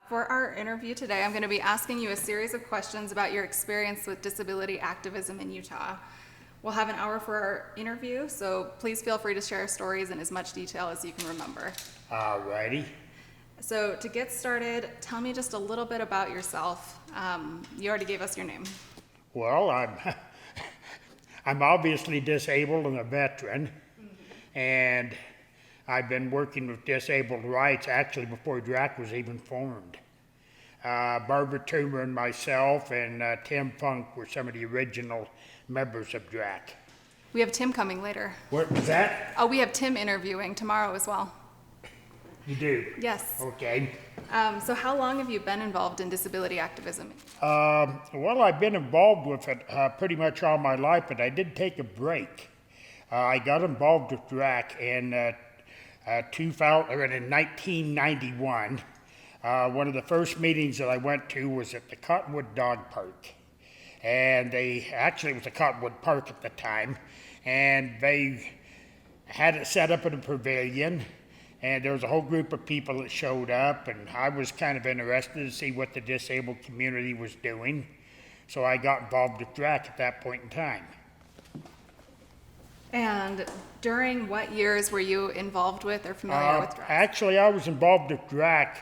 For our interview today, I'm going to be asking you a series of questions about your experience with disability activism in Utah. We'll have an hour for our interview, so please feel free to share stories in as much detail as you can remember. Alrighty. So to get started, tell me just a little bit about yourself. You already gave us your name. Well, I'm obviously disabled and a veteran, and I've been working with disabled rights actually before DRAC was even formed. Barbara Toomer and myself and Tim Funk were some of the original members of DRAC. We have Tim coming later. What was that? Oh, we have Tim interviewing tomorrow as well. You do? Yes. Okay. So how long have you been involved in disability activism? Well, I've been involved with it pretty much all my life, but I did take a break. I got involved with DRAC in 1991. One of the first meetings that I went to was at the Cottonwood Dog Park. And it was a Cottonwood Park at the time, and they had it set up in a pavilion, and there was a whole group of people that showed up, and I was kind of interested to see what the disabled community was doing. So I got involved with DRAC at that point in time. And during what years were you involved with or familiar with DRAC? Actually, I was involved with DRAC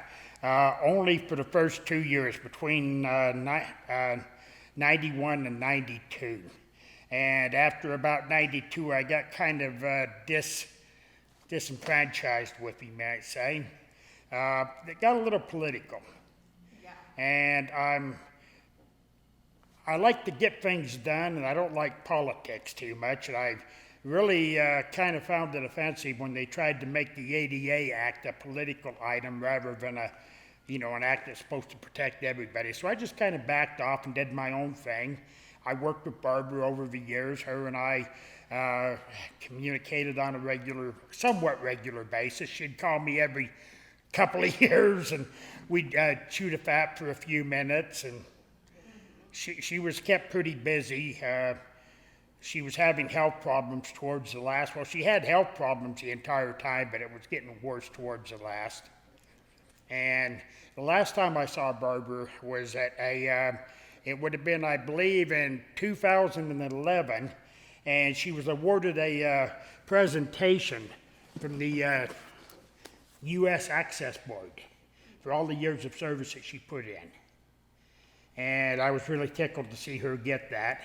only for the first 2 years, between 91 and 92. And after about 92, I got kind of disenfranchised with him, might say. It got a little political. Yeah. And I like to get things done, and I don't like politics too much. And I really kind of found it offensive when they tried to make the ADA Act a political item rather than an act that's supposed to protect everybody. So I just kind of backed off and did my own thing. I worked with Barbara over the years. Her and I communicated on a somewhat regular basis. She'd call me every couple of years, and we'd chew the fat for a few minutes. And she was kept pretty busy. She was having health problems towards the last. Well, she had health problems the entire time, but it was getting worse towards the last. And the last time I saw Barbara was at it would have been, I believe, in 2011, and she was awarded a presentation from the U.S. Access Board for all the years of service that she put in. And I was really tickled to see her get that.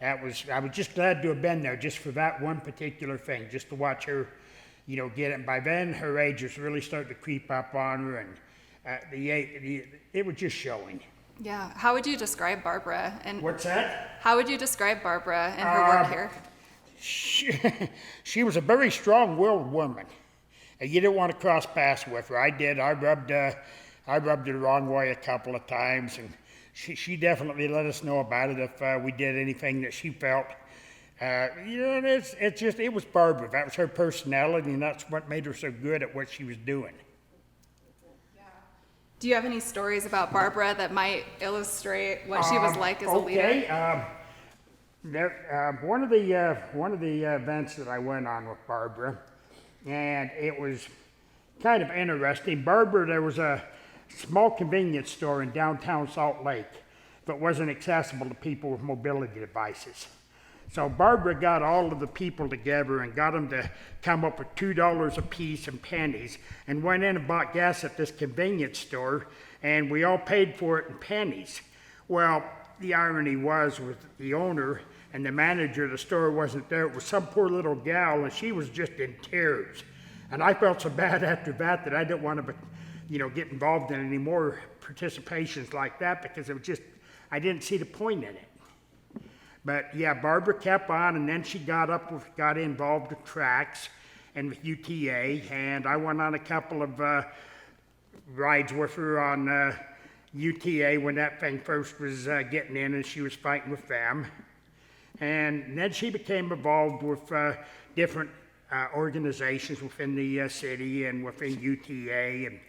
I was just glad to have been there just for that one particular thing, just to watch her, get it. And by then, her age was really starting to creep up on her, and it was just showing. Yeah. How would you describe Barbara? And What's that? how would you describe Barbara and her work here? She was a very strong-willed woman. And you didn't want to cross paths with her. I did. I rubbed her the wrong way a couple of times, and she definitely let us know about it if we did anything that she felt. It was Barbara. That was her personality, and that's what made her so good at what she was doing. Yeah. Do you have any stories about Barbara that might illustrate what she was like as a leader? Okay. One of the events that I went on with Barbara, and it was kind of interesting. Barbara, there was a small convenience store in downtown Salt Lake that wasn't accessible to people with mobility devices. So Barbara got all of the people together and got them to come up with $2 a piece and pennies, and went in and bought gas at this convenience store, and we all paid for it in pennies. Well, the irony was with the owner and the manager of the store wasn't there. It was some poor little gal, and she was just in tears. And I felt so bad after that I didn't want to get involved in any more participations like that, because it was just, I didn't see the point in it. But yeah, Barbara kept on, and then she got involved with tracks and with UTA, and I went on a couple of rides with her on UTA when that thing first was getting in, and she was fighting with them. And then she became involved with different organizations within the city and within UTA, and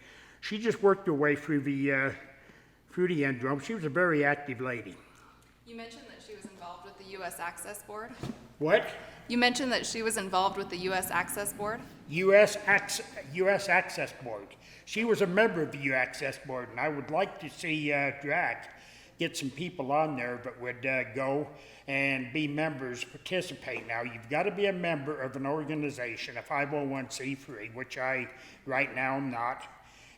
she just worked her way through the end drum. She was a very active lady. You mentioned that she was involved with the U.S. Access Board. What? You mentioned that she was involved with the U.S. Access Board. U.S. Access Board. She was a member of the U.S. Access Board, and I would like to see DRAC get some people on there that would go and be members, participate. Now, you've got to be a member of an organization, a 501c3, which I right now am not.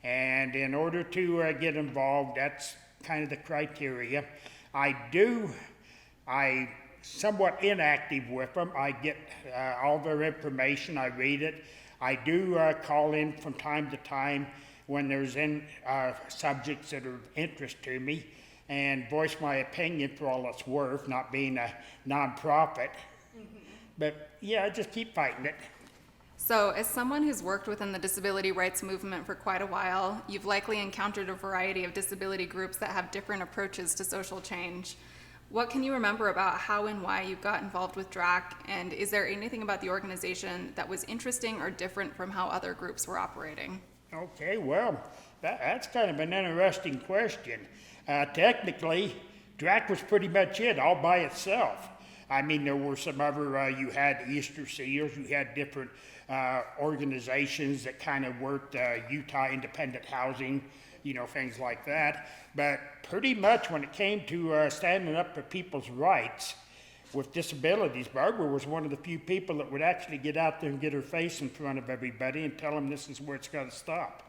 And in order to get involved, that's kind of the criteria. I somewhat inactive with them. I get all their information, I read it. I do call in from time to time when there's subjects that are of interest to me and voice my opinion for all it's worth, not being a nonprofit. But yeah, I just keep fighting it. So, as someone who's worked within the disability rights movement for quite a while, you've likely encountered a variety of disability groups that have different approaches to social change. What can you remember about how and why you got involved with DRAC, and is there anything about the organization that was interesting or different from how other groups were operating? Okay, well, that's kind of an interesting question. Technically, DRAC was pretty much it all by itself. I mean, there were some other, you had Easter Seals, you had different organizations that kind of worked Utah Independent Housing, things like that. But pretty much when it came to standing up for people's rights with disabilities, Barbara was one of the few people that would actually get out there and get her face in front of everybody and tell them this is where it's got to stop.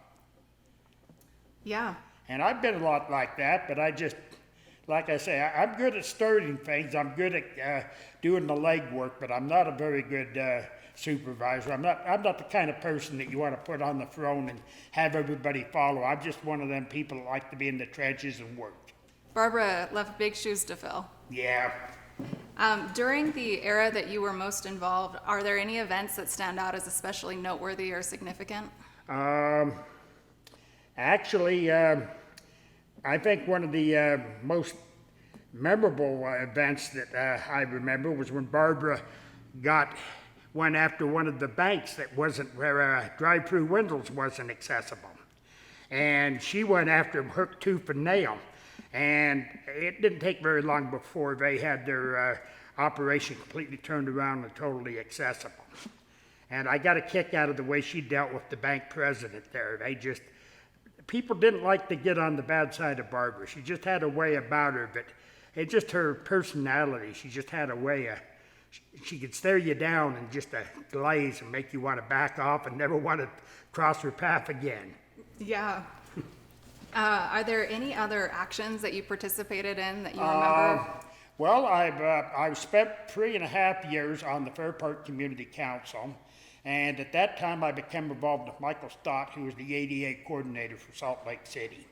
Yeah. And I've been a lot like that, but I just, like I say, I'm good at starting things. I'm good at doing the legwork, but I'm not a very good supervisor. I'm not the kind of person that you want to put on the throne and have everybody follow. I'm just one of them people that like to be in the trenches and work. Barbara left big shoes to fill. Yeah. During the era that you were most involved, are there any events that stand out as especially noteworthy or significant? Actually, I think one of the most memorable events that I remember was when Barbara went after one of the banks that wasn't, where drive-through windows wasn't accessible. And she went after him hook, tooth, and nail. And it didn't take very long before they had their operation completely turned around and totally accessible. And I got a kick out of the way she dealt with the bank president there. People didn't like to get on the bad side of Barbara. She just had a way about her, but it's just her personality. She just had a way she could stare you down and just glaze and make you want to back off and never want to cross her path again. Yeah. Are there any other actions that you participated in that you remember? Well, I've spent 3.5 years on the Fair Park Community Council. And at that time, I became involved with Michael Stott, who was the ADA coordinator for Salt Lake City.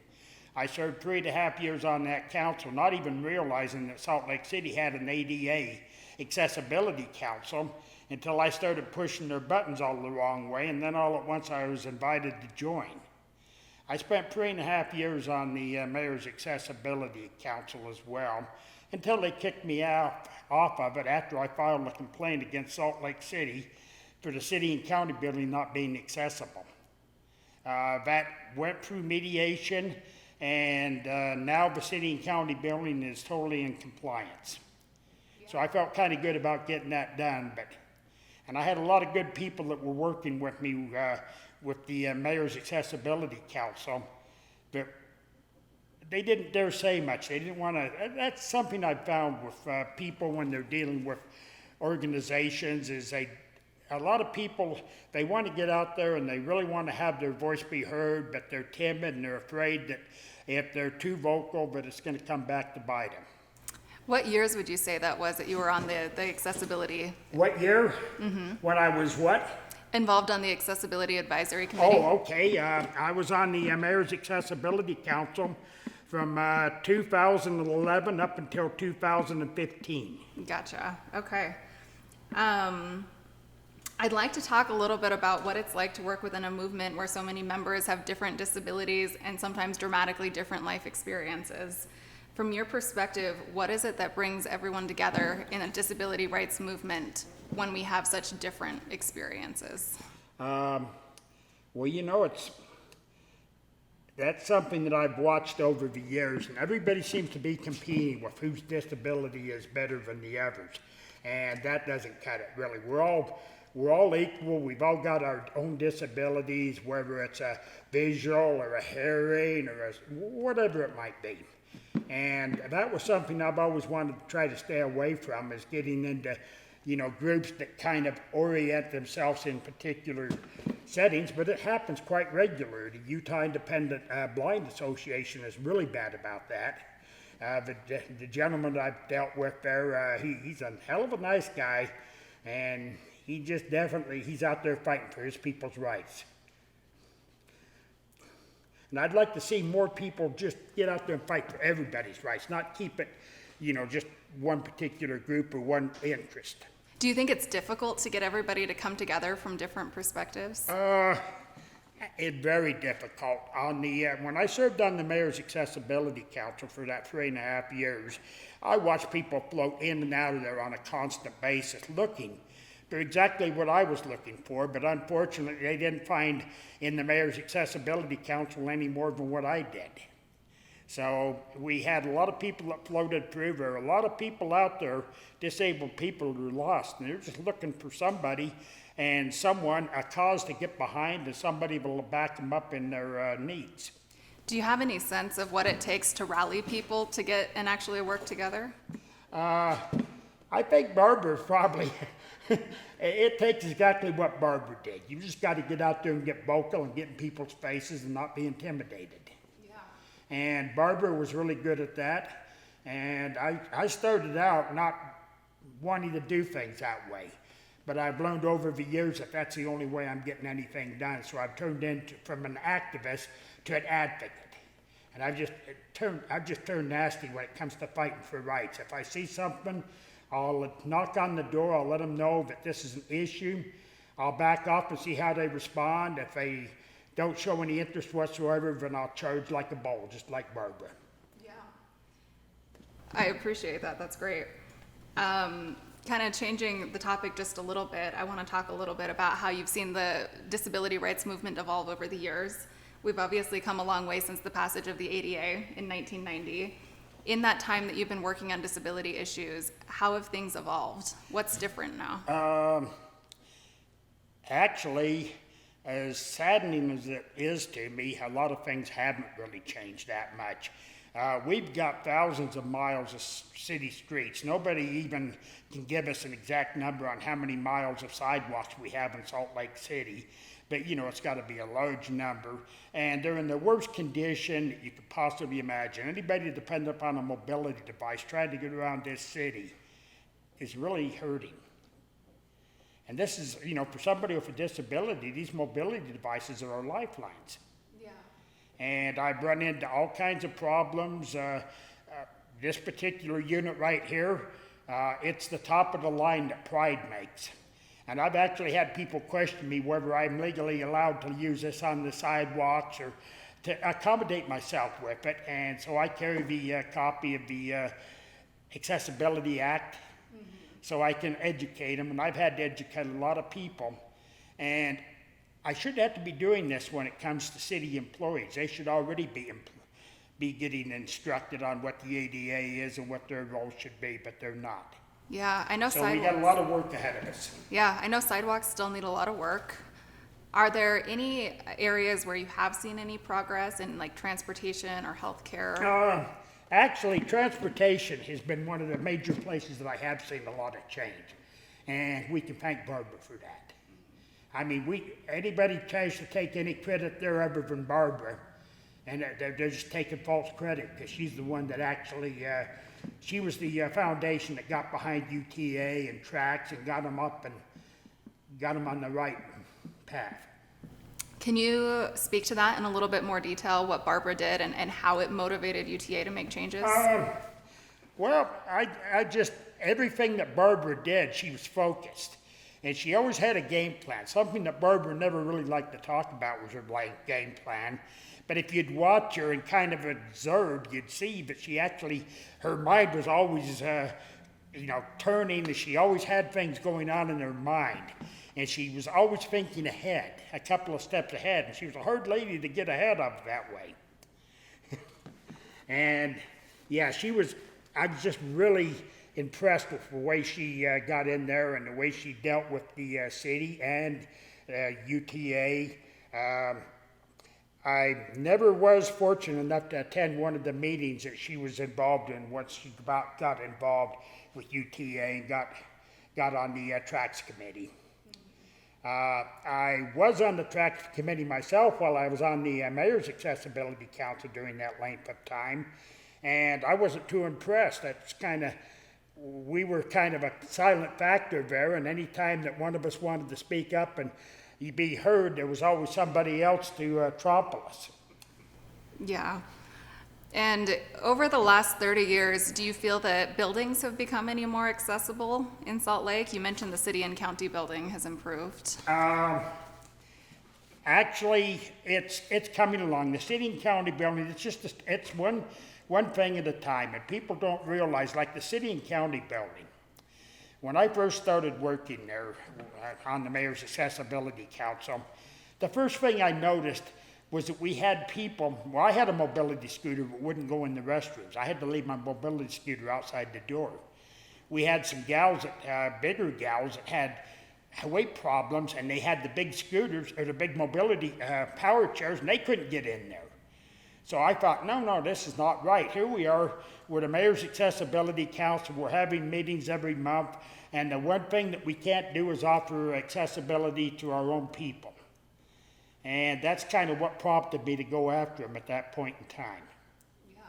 I served 3.5 years on that council, not even realizing that Salt Lake City had an ADA accessibility council until I started pushing their buttons all the wrong way, and then all at once I was invited to join. I spent 3.5 years on the Mayor's Accessibility Council as well, until they kicked me off of it after I filed a complaint against Salt Lake City for the city and county building not being accessible. That went through mediation, and now the city and county building is totally in compliance. So I felt kind of good about getting that done, and I had a lot of good people that were working with me with the Mayor's Accessibility Council, but they didn't dare say much. They didn't want to. That's something I've found with people when they're dealing with organizations is a lot of people, they want to get out there and they really want to have their voice be heard, but they're timid and they're afraid that if they're too vocal, that it's going to come back to bite them. What years would you say that was that you were on the accessibility? What year? When I was what? Involved on the Accessibility Advisory Committee? Oh, okay. I was on the Mayor's Accessibility Council from 2011 up until 2015. Gotcha. Okay. I'd like to talk a little bit about what it's like to work within a movement where so many members have different disabilities and sometimes dramatically different life experiences. From your perspective, what is it that brings everyone together in a disability rights movement when we have such different experiences? Well, that's something that I've watched over the years, and everybody seems to be competing with whose disability is better than the others. and that doesn't cut it really. We're all equal. We've all got our own disabilities, whether it's a visual or a hearing or whatever it might be. And that was something I've always wanted to try to stay away from, is getting into, groups that kind of orient themselves in particular settings, but it happens quite regularly. The Utah Independent Blind Association is really bad about that. The gentleman I've dealt with there, he's a hell of a nice guy, and he's out there fighting for his people's rights. And I'd like to see more people just get out there and fight for everybody's rights, not keep it, just one particular group or one interest. Do you think it's difficult to get everybody to come together from different perspectives? It's very difficult. When I served on the Mayor's Accessibility Council for that 3.5 years, I watched people float in and out of there on a constant basis looking for exactly what I was looking for, but unfortunately they didn't find in the Mayor's Accessibility Council any more than what I did. So we had a lot of people that floated through. There are a lot of people out there, disabled people who are lost, and they're just looking for somebody and a cause to get behind, and somebody will back them up in their needs. Do you have any sense of what it takes to rally people to get and actually work together? I think Barbara probably, it takes exactly what Barbara did. You just got to get out there and get vocal and get in people's faces and not be intimidated. Yeah. And Barbara was really good at that. And I started out not wanting to do things that way. But I've learned over the years that that's the only way I'm getting anything done. So I've turned from an activist to an advocate. And I've just turned nasty when it comes to fighting for rights. If I see something, I'll knock on the door. I'll let them know that this is an issue. I'll back off and see how they respond. If they don't show any interest whatsoever, then I'll charge like a bull, just like Barbara. Yeah. I appreciate that. That's great. Kind of changing the topic just a little bit, I want to talk a little bit about how you've seen the disability rights movement evolve over the years. We've obviously come a long way since the passage of the ADA in 1990. In that time that you've been working on disability issues, how have things evolved? What's different now? Actually, as saddening as it is to me, a lot of things haven't really changed that much. We've got thousands of miles of city streets. Nobody even can give us an exact number on how many miles of sidewalks we have in Salt Lake City, but it's got to be a large number. And they're in the worst condition that you could possibly imagine. Anybody dependent upon a mobility device trying to get around this city is really hurting. And this is, for somebody with a disability, these mobility devices are our lifelines. And I've run into all kinds of problems. This particular unit right here, it's the top of the line that Pride makes. And I've actually had people question me whether I'm legally allowed to use this on the sidewalks or to accommodate myself with it. And so I carry the copy of the Accessibility Act so I can educate them. And I've had to educate a lot of people. And I shouldn't have to be doing this when it comes to city employees. They should already be getting instructed on what the ADA is and what their role should be, but they're not. Yeah, I know so sidewalks. We got a lot of work ahead of us. Yeah, I know sidewalks still need a lot of work. Are there any areas where you have seen any progress in like transportation or healthcare? Actually, transportation has been one of the major places that I have seen a lot of change. And we can thank Barbara for that. I mean, anybody tries to take any credit there other than Barbara, and they're just taking false credit because she's the one that actually, she was the foundation that got behind UTA and tracks and got them up and got them on the right path. Can you speak to that in a little bit more detail, what Barbara did and how it motivated UTA to make changes? Well, I just, everything that Barbara did, she was focused. And she always had a game plan. Something that Barbara never really liked to talk about was her game plan. But if you'd watch her and kind of observe, you'd see that she actually, her mind was always, turning. She always had things going on in her mind. And she was always thinking ahead, a couple of steps ahead. And she was a hard lady to get ahead of that way. And yeah, I was just really impressed with the way she got in there and the way she dealt with the city and UTA. I never was fortunate enough to attend one of the meetings that she was involved in once she got involved with UTA and got on the Tracks Committee. I was on the Tracks Committee myself while I was on the Mayor's Accessibility Council during that length of time, and I wasn't too impressed. We were kind of a silent factor there, and any time that one of us wanted to speak up and be heard, there was always somebody else to trample us. Yeah. And over the last 30 years, do you feel that buildings have become any more accessible in Salt Lake? You mentioned the city and county building has improved. Actually, it's coming along. The city and county building, it's one thing at a time, and people don't realize, like the city and county building. When I first started working there on the Mayor's Accessibility Council, the first thing I noticed was that we had people, I had a mobility scooter that wouldn't go in the restrooms. I had to leave my mobility scooter outside the door. We had some gals, bigger gals that had weight problems, and they had the big scooters, or the big mobility power chairs, and they couldn't get in there. So I thought, no, this is not right. Here we are, we're the Mayor's Accessibility Council, we're having meetings every month, and the one thing that we can't do is offer accessibility to our own people. And that's kind of what prompted me to go after them at that point in time. Yeah.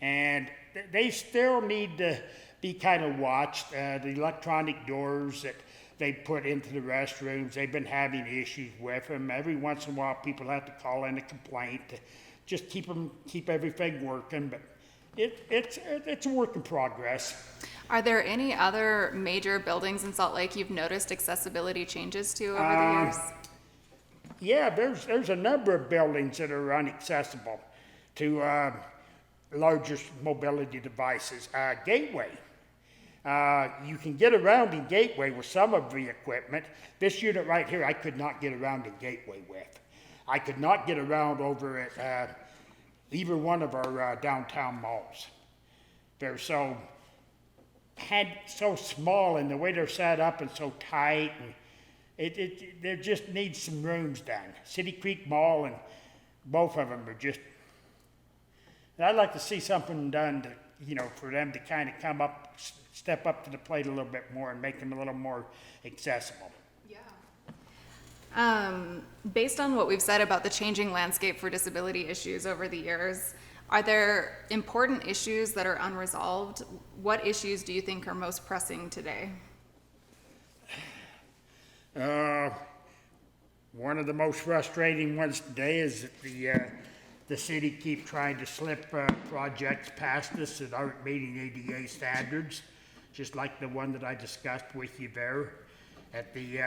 And they still need to be kind of watched. The electronic doors that they put into the restrooms, they've been having issues with them. Every once in a while, people have to call in a complaint to just keep everything working. But it's a work in progress. Are there any other major buildings in Salt Lake you've noticed accessibility changes to over the years? Yeah, there's a number of buildings that are inaccessible to larger mobility devices. Gateway. You can get around in Gateway with some of the equipment. This unit right here, I could not get around in Gateway with. I could not get around over at either one of our downtown malls. They're so small, and the way they're set up and so tight, and there just needs some rooms done. City Creek Mall and both of them are just, and I'd like to see something done to, for them to kind of step up to the plate a little bit more and make them a little more accessible. Yeah. Based on what we've said about the changing landscape for disability issues over the years, are there important issues that are unresolved? What issues do you think are most pressing today? One of the most frustrating ones today is that the city keep trying to slip projects past us that aren't meeting ADA standards, just like the one that I discussed with you there at the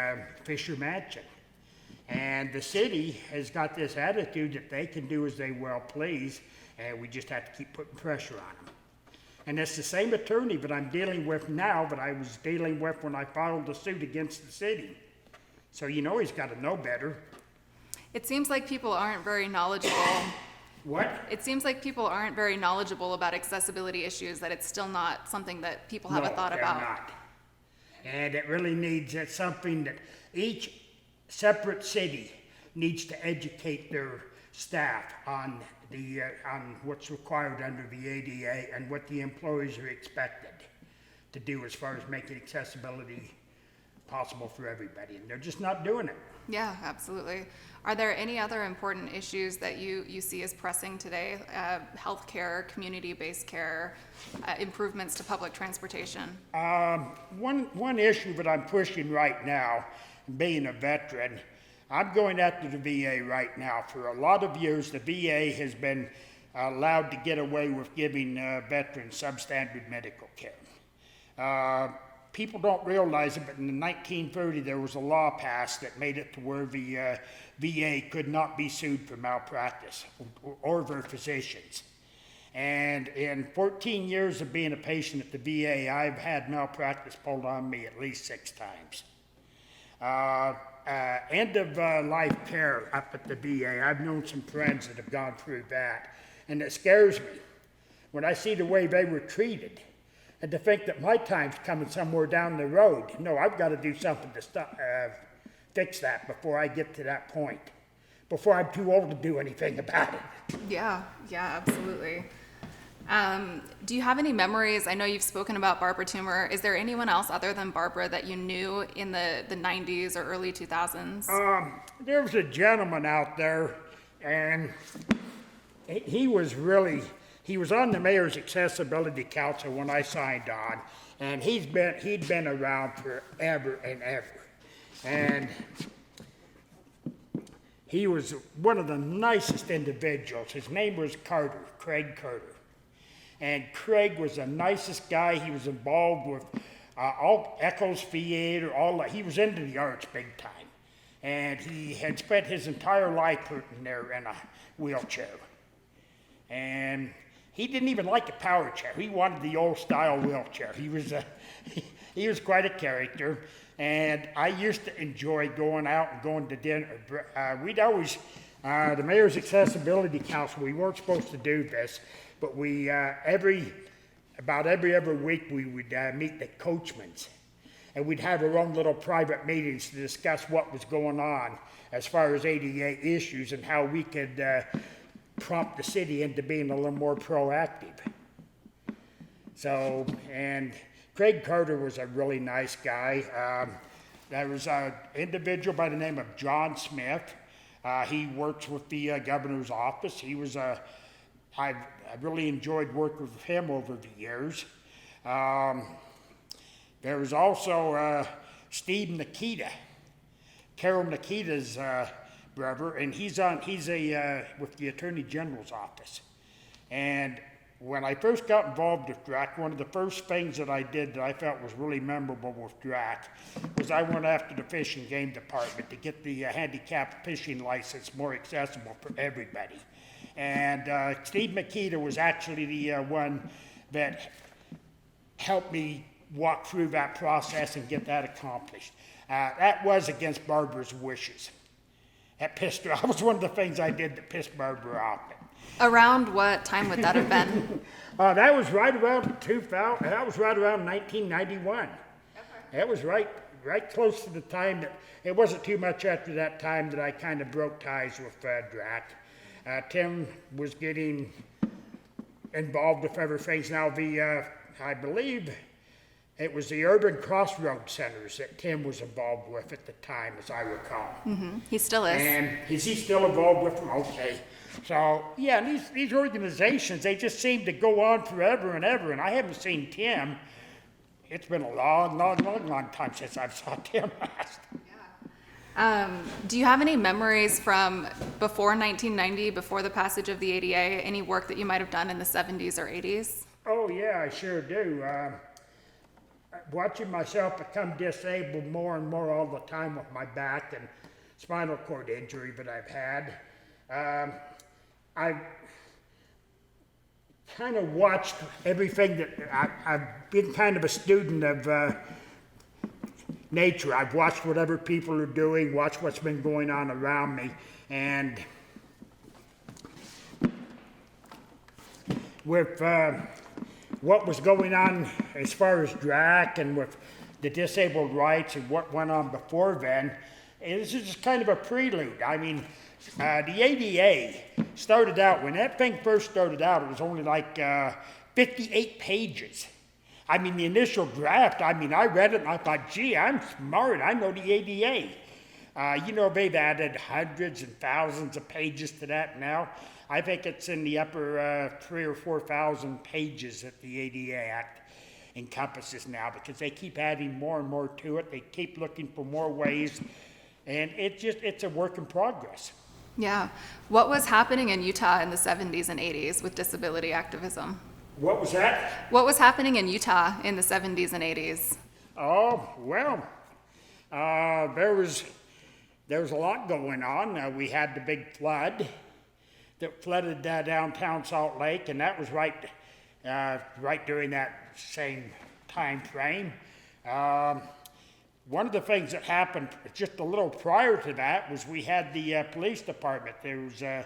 Fisher Mansion. And the city has got this attitude that they can do as they well please, and we just have to keep putting pressure on them. And it's the same attorney that I'm dealing with now that I was dealing with when I filed the suit against the city. So he's got to know better. It seems like people aren't very knowledgeable. What? It seems like people aren't very knowledgeable about accessibility issues, that it's still not something that people have a thought about. Not. And it really needs, it's something that each separate city needs to educate their staff on on what's required under the ADA and what the employees are expected to do as far as making accessibility possible for everybody, and they're just not doing it. Yeah, absolutely. Are there any other important issues that you see as pressing today? Healthcare, community-based care, improvements to public transportation? One issue that I'm pushing right now, being a veteran, I'm going after the VA right now. For a lot of years, the VA has been allowed to get away with giving veterans substandard medical care. People don't realize it, but in 1930, there was a law passed that made it to where the VA could not be sued for malpractice or their physicians. And in 14 years of being a patient at the VA, I've had malpractice pulled on me at least 6 times. End of life care up at the VA, I've known some friends that have gone through that, and it scares me when I see the way they were treated. and to think that my time's coming somewhere down the road. No, I've got to do something to fix that before I get to that point, before I'm too old to do anything about it. Yeah, absolutely. Do you have any memories? I know you've spoken about Barbara Toomer. Is there anyone else other than Barbara that you knew in the 90s or early 2000s? There was a gentleman out there, and he was on the Mayor's Accessibility Council when I signed on, and he'd been around forever and ever. And he was one of the nicest individuals. His name was Craig Carter. And Craig was the nicest guy. He was involved with all Echoes Theater, all that. He was into the arts big time. And he had spent his entire life putting there in a wheelchair. And he didn't even like a power chair. He wanted the old style wheelchair. He was quite a character. And I used to enjoy going out and going to dinner. We'd always, the Mayor's Accessibility Council, we weren't supposed to do this, but we, about every other week, we would meet the coachmans. And we'd have our own little private meetings to discuss what was going on as far as ADA issues and how we could prompt the city into being a little more proactive. So, and Craig Carter was a really nice guy. There was an individual by the name of John Smith. He works with the governor's office. He was I really enjoyed working with him over the years. There was also Steve Nikita, Carol Nikita's brother, and he's with the Attorney General's office. And when I first got involved with DRAC, one of the first things that I did that I felt was really memorable with DRAC was I went after the Fish and Game Department to get the handicapped fishing license more accessible for everybody. And Steve Nikita was actually the one that helped me walk through that process and get that accomplished. That was against Barbara's wishes. That pissed her off. That was one of the things I did that pissed Barbara off. Around what time would that have been? That was right around 2000. That was right around 1991. Okay. That was right close to the time that, it wasn't too much after that time that I kind of broke ties with DRAC. Tim was getting involved with other things. Now I believe it was the Urban Crossroads Centers that Tim was involved with at the time, as I recall. Mm-hmm. He still is. And is he still involved with them? Okay. So, yeah, these organizations, they just seem to go on forever and ever, and I haven't seen Tim. It's been a long time since I saw Tim last. Do you have any memories from before 1990, before the passage of the ADA, any work that you might have done in the 70s or 80s? Oh, yeah, I sure do. Watching myself become disabled more and more all the time with my back and spinal cord injury that I've had. I've kind of watched everything that I've been kind of a student of nature. I've watched what other people are doing, watched what's been going on around me, and with what was going on as far as DRAC and with the disabled rights and what went on before then, this is just kind of a prelude. I mean, the ADA started out, when that thing first started out, it was only like 58 pages. I mean, the initial draft, I read it and I thought, gee, I'm smart, I know the ADA. They've added hundreds and thousands of pages to that now. I think it's in the upper 3,000 or 4,000 pages that the ADA Act encompasses now, because they keep adding more and more to it. They keep looking for more ways, and it's a work in progress. Yeah. What was happening in Utah in the 70s and 80s with disability activism? What was that? What was happening in Utah in the 70s and 80s? Oh, well, there was a lot going on. We had the big flood that flooded downtown Salt Lake, and that was right during that same time frame. One of the things that happened just a little prior to that was we had the police department. There was a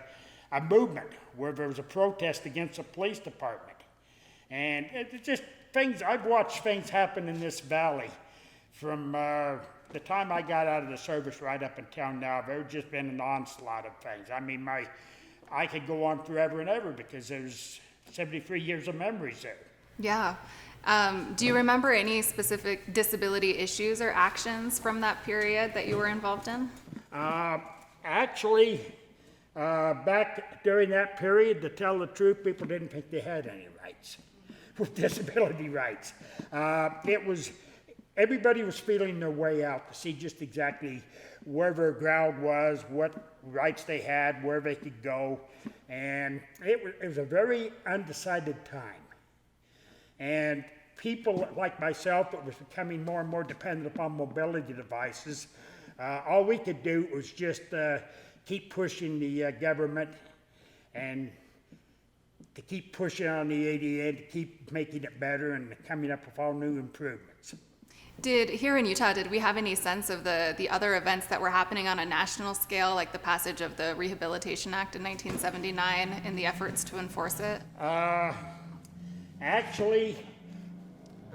movement where there was a protest against the police department. And it just I've watched things happen in this valley from the time I got out of the service right up until now. There's just been an onslaught of things. I mean, I could go on forever and ever because there's 73 years of memories there. Yeah. Do you remember any specific disability issues or actions from that period that you were involved in? Actually, back during that period, to tell the truth, people didn't think they had any rights, with disability rights. Everybody was feeling their way out to see just exactly where their ground was, what rights they had, where they could go, and it was a very undecided time. And people like myself that was becoming more and more dependent upon mobility devices, all we could do was just keep pushing the government and to keep pushing on the ADA, to keep making it better and coming up with all new improvements. Here in Utah, did we have any sense of the other events that were happening on a national scale, like the passage of the Rehabilitation Act in 1979 and the efforts to enforce it? Actually,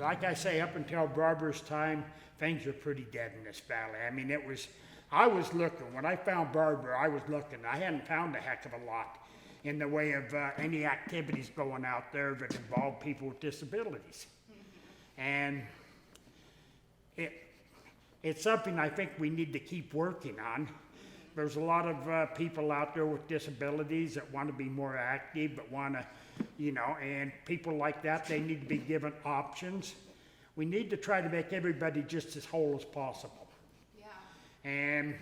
like I say, up until Barbara's time, things were pretty dead in this valley. I mean, I was looking. When I found Barbara, I was looking. I hadn't found a heck of a lot in the way of any activities going out there that involved people with disabilities. And it's something I think we need to keep working on. There's a lot of people out there with disabilities that want to be more active, but want to, and people like that, they need to be given options. We need to try to make everybody just as whole as possible. Yeah. And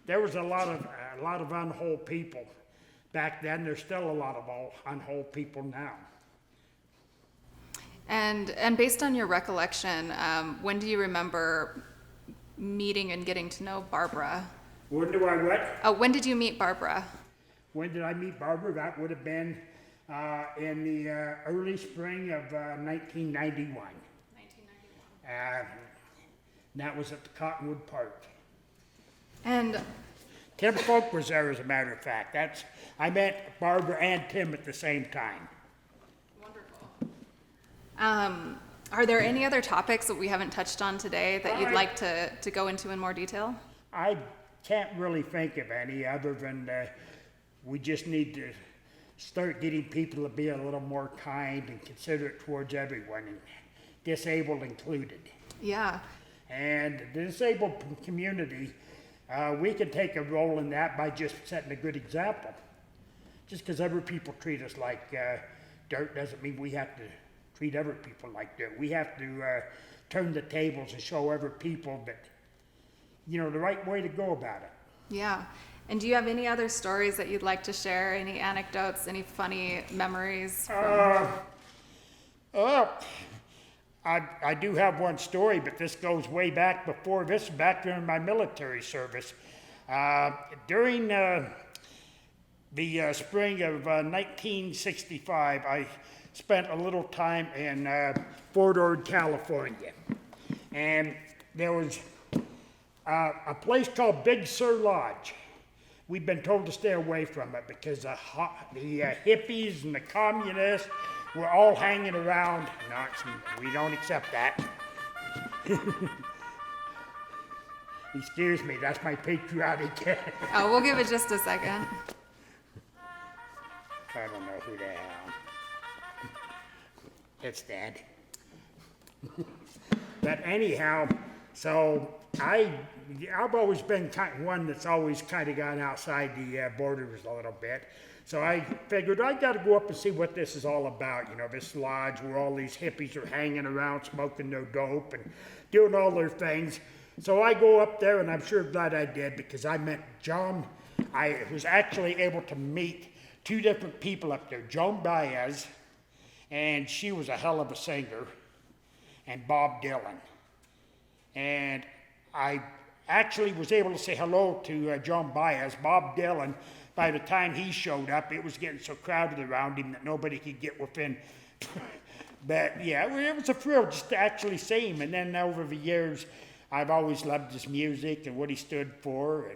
there was a lot of unwhole people back then. There's still a lot of unwhole people now. And based on your recollection, when do you remember meeting and getting to know Barbara? When do I what? When did you meet Barbara? When did I meet Barbara? That would have been in the early spring of 1991. 1991. That was at the Cottonwood Park. And Tim Folk was there, as a matter of fact. I met Barbara and Tim at the same time. wonderful. Are there any other topics that we haven't touched on today that you'd like to go into in more detail? I can't really think of any other than we just need to start getting people to be a little more kind and considerate towards everyone, and disabled included. Yeah. And the disabled community, we can take a role in that by just setting a good example. Just because other people treat us like dirt doesn't mean we have to treat other people like dirt. We have to turn the tables and show other people that, the right way to go about it. Yeah. And do you have any other stories that you'd like to share? Any anecdotes, any funny memories? I do have one story, but this goes way back before this, back during my military service. During the spring of 1965, I spent a little time in Fort Ord, California. And there was a place called Big Sur Lodge. We've been told to stay away from it because the hippies and the communists were all hanging around. No, we don't accept that. Excuse me, that's my patriotic. Oh, we'll give it just a second. I don't know who the hell. It's Dad. But anyhow, so I've always been one that's always kind of gone outside the borders a little bit. So I figured I got to go up and see what this is all about. This lodge where all these hippies are hanging around, smoking their dope and doing all their things. So I go up there, and I'm sure glad I did, because I met John. I was actually able to meet two different people up there. Joan Baez, and she was a hell of a singer, and Bob Dylan. And I actually was able to say hello to John Baez. Bob Dylan, by the time he showed up, it was getting so crowded around him that nobody could get within. But yeah, it was a thrill just to actually see him. And then over the years, I've always loved his music and what he stood for.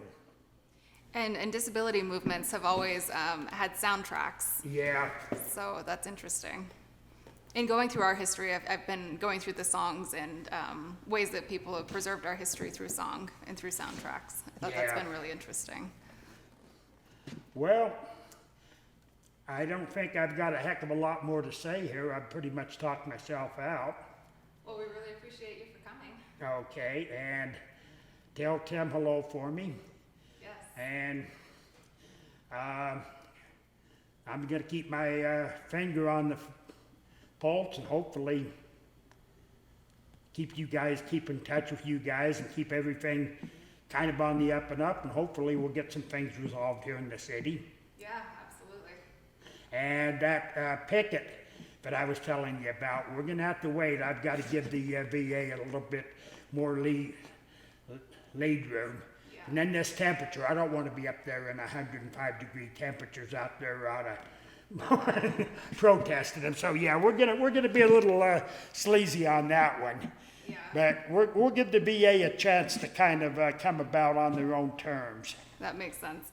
And disability movements have always had soundtracks. Yeah. So that's interesting. in going through our history, I've been going through the songs and ways that people have preserved our history through song and through soundtracks. I thought that's Yeah. been really interesting. Well, I don't think I've got a heck of a lot more to say here. I've pretty much talked myself out. Well, we really appreciate you for coming. Okay, and tell Tim hello for me. Yes. And I'm going to keep my finger on the pulse and hopefully keep in touch with you guys and keep everything kind of on the up and up, and hopefully we'll get some things resolved here in the city. Yeah, absolutely. And that picket that I was telling you about, we're going to have to wait. I've got to give the VA a little bit more lead room. Yeah. And then this temperature, I don't want to be up there in 105-degree temperatures out there out of protesting them. So yeah, we're gonna be a little sleazy on that one. Yeah. But we'll give the VA a chance to kind of come about on their own terms. That makes sense.